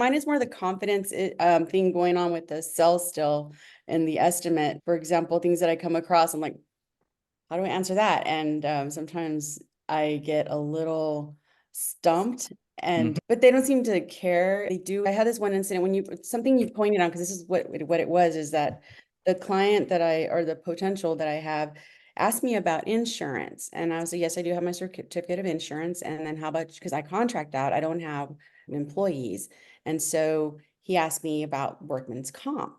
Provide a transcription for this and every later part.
Mine is more the confidence thing going on with the sell still and the estimate. For example, things that I come across, I'm like, how do I answer that? And sometimes I get a little stumped but they don't seem to care. They do. I had this one incident when something you pointed on, because this is what it was, is that the client or the potential that I have asked me about insurance. And I was like, yes, I do have my certificate of insurance. And then how about, because I contract out, I don't have employees. And so he asked me about workman's comp.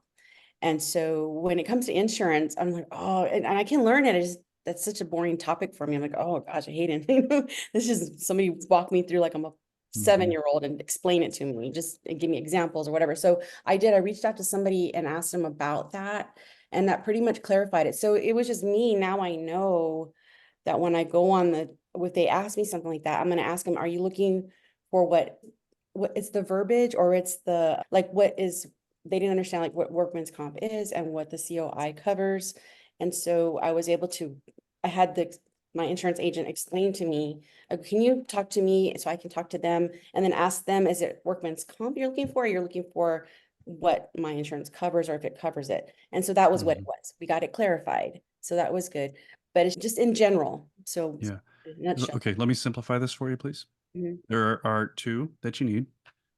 And so when it comes to insurance, I'm like, oh, and I can learn it. That's such a boring topic for me. I'm like, oh gosh, I hate it. This is somebody walk me through like I'm a 7-year-old and explain it to me, just give me examples or whatever. So I reached out to somebody and asked them about that. And that pretty much clarified it. So it was just me. Now I know that when I go on if they ask me something like that, I'm going to ask them, are you looking for what it's the verbiage, or it's the, like, they didn't understand like what workman's comp is and what the COI covers. And so I had my insurance agent explain to me, can you talk to me so I can talk to them and then ask them, is it workman's comp you're looking for? Or you're looking for what my insurance covers, or if it covers it. And so that was what it was. We got it clarified. So that was good. But it's just in general. So Yeah. in a nutshell. Okay, let me simplify this for you, please. Mhm. There are two that you need.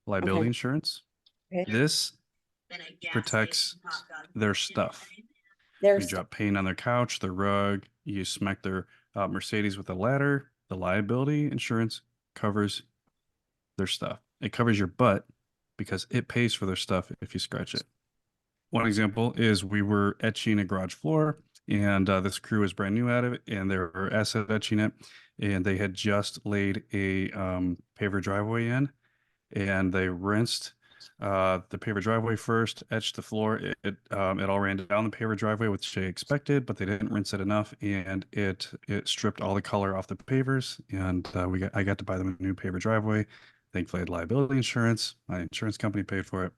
Liability Okay. insurance. Okay. This protects their stuff. You There's drop paint on their couch, their rug, you smack their Mercedes with a ladder. The liability insurance covers their stuff. It covers your butt because it pays for their stuff if you scratch it. One example is we were etching a garage floor, and this crew was brand new at it, and they were acid etching it, and they had just laid a paver driveway in, and they rinsed the paver driveway first, etched the floor. It all ran down the paver driveway, which they expected, but they didn't rinse it enough, and it stripped all the color off the pavers. And I got to buy them a new paver driveway. Thankfully, I had liability insurance. My insurance company paid for it.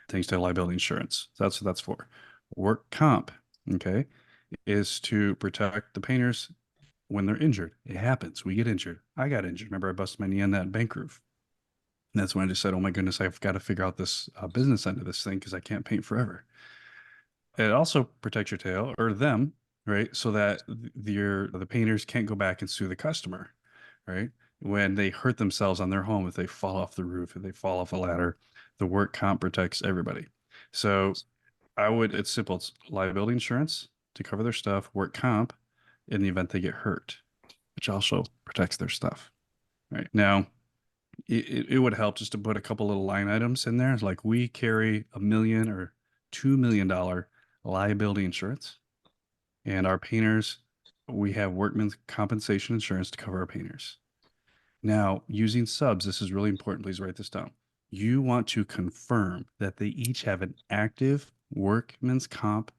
Thanks to liability insurance. So that's what that's for. Work comp, okay, is to protect the painters when they're injured. It happens. We get injured. I got injured. Remember, I busted my knee on that bank roof. And that's when I just said, oh my goodness, I've got to figure out this business end of this thing because I can't paint forever. It also protects your tail or them, right? So that the painters can't go back and sue the customer, right? When they hurt themselves on their home, if they fall off the roof, if they fall off a ladder, the work comp protects everybody. So it's simple. It's liability insurance to cover their stuff, work comp in the event they get hurt, which also protects their stuff. Right now, it would help just to put a couple little line items in there. Like we carry $1 million or $2 million liability insurance, and our painters, we have workman's compensation insurance to cover our painters. Now, using subs, this is really important. Please write this down. You want to confirm that they each have an active workman's comp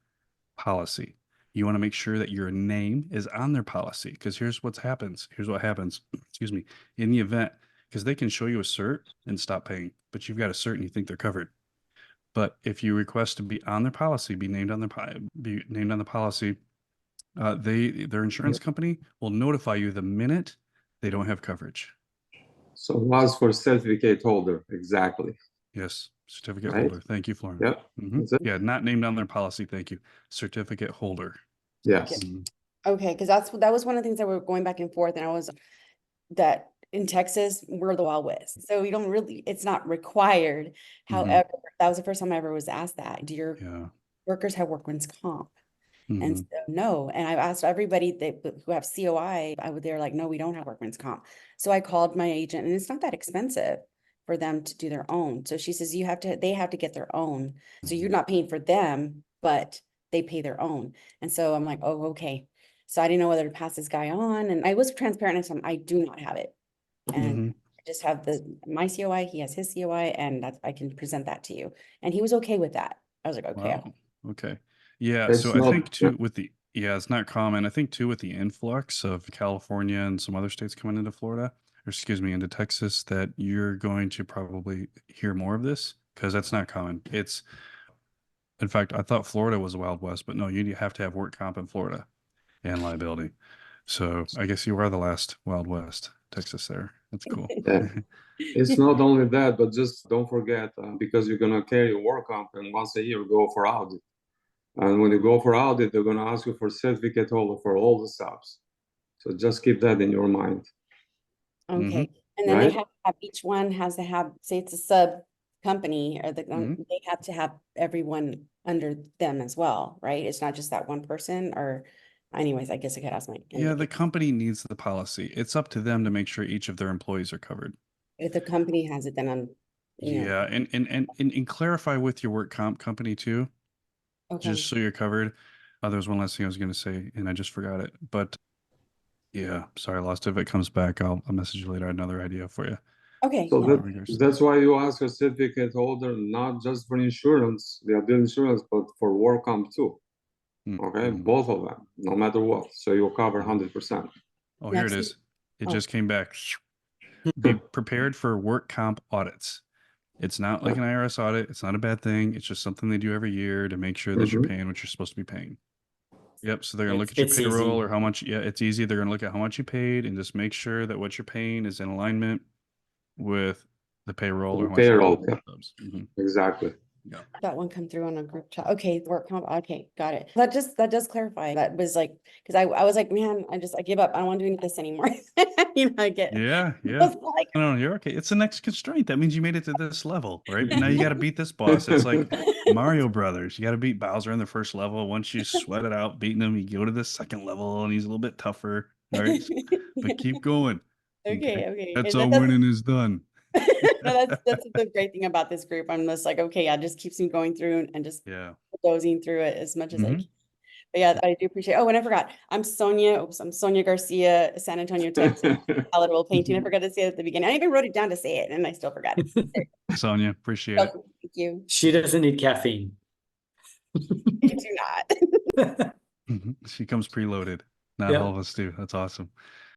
policy. You want to make sure that your name is on their policy because here's what happens. Here's what happens. Excuse me. In the event, because they can show you a cert and stop paying, but you've got a cert and you think they're covered. But if you request to be on their policy, be named on the policy, their insurance company will notify you the minute they don't have coverage. So it was for certificate holder, exactly. Yes, certificate Right? holder. Thank you, Florence. Yep. That's it. Yeah, not named on their policy. Thank you. Certificate holder. Yes. Okay, because that was one of the things that we're going back and forth, and that in Texas, we're the Wild West. So you don't really, it's not required. However, that was the first time I ever was asked that. Do your workers have workman's comp? And so, no. And I've asked everybody who have COI, they're like, no, we don't have workman's comp. So I called my agent, and it's not that expensive for them to do their own. So she says, they have to get their own. So you're not paying for them, but they pay their own. And so I'm like, oh, okay. So I didn't know whether to pass this guy on. And I was transparent and said, I do not have it. And I just have my COI, he has his COI, and I can present that to you. And he was okay with that. I was like, okay. Wow. Okay. Yeah. It's So I think too it's not common. I think too with the influx of California and some other states coming into Florida, or excuse me, into Texas, that you're going to probably hear more of this because that's not common. In fact, I thought Florida was a Wild West, but no, you have to have work comp in Florida and liability. So I guess you are the last Wild West, Texas there. That's cool. Yeah. It's not only that, but just don't forget, because you're gonna carry your work comp and once a year go for audit. And when you go for audit, they're gonna ask you for certificate holder for all the subs. So just keep that in your mind. Okay, and then Right? they have each one has to have, say it's a sub company or they have to have everyone under them as well, right? It's not just that one person or anyways, I guess I could ask my. Yeah, the company needs the policy. It's up to them to make sure each of their employees are covered. If the company has it, then I'm, you know, Yeah, and clarify with your work comp company too, okay, just so you're covered. There was one last thing I was going to say, and I just forgot it. But yeah, sorry, I lost it. If it comes back, I'll message you later. Another idea for you. okay. So No, that's why you ask a certificate holder, not just for insurance, liability insurance, but for work comp too. Okay, Mm-hmm. both of them, no matter what. So you'll cover 100%. Oh, here it Next. is. It Oh. just came back. Be prepared for work comp audits. It's not like an IRS audit. It's not a bad thing. It's just something they do every year to make sure that you're paying what you're supposed to be paying. Yep. So they're going to look at your It's payroll easy. or how much. Yeah, it's easy. They're going to look at how much you paid and just make sure that what you're paying is in alignment with the payroll or how much. Payroll, yeah. Mhm. Exactly. Yeah. That one come through on a group chat. Okay, work comp. Okay, got it. That does clarify. That was like, because I was like, man, I give up. I don't want to do this anymore. You know, I get. Yeah. I Yeah. was like, No, you're okay. It's the next constraint. That means you made it to this level, right? But now you got to beat this boss. It's like Mario Brothers. You got to beat Bowser in the first level. Once you sweat it out, beating him, you go to the second level and he's a little bit tougher, right? But keep going. Okay. That's And how winning is done. no, that's the great thing about this group. I'm just like, okay, yeah, just keeps me going through and just Yeah. dozing through it as much as I Mhm. can. But yeah, I do appreciate. Oh, and I forgot. I'm Sonia Garcia, San Antonio, Texas. Palatable painting. I forgot to say it at the beginning. I even wrote it down to say it, and I still forgot it. Sonia, appreciate it. Thank you. She doesn't need caffeine. I do not. She comes preloaded. Not Yep. all of us do. That's awesome.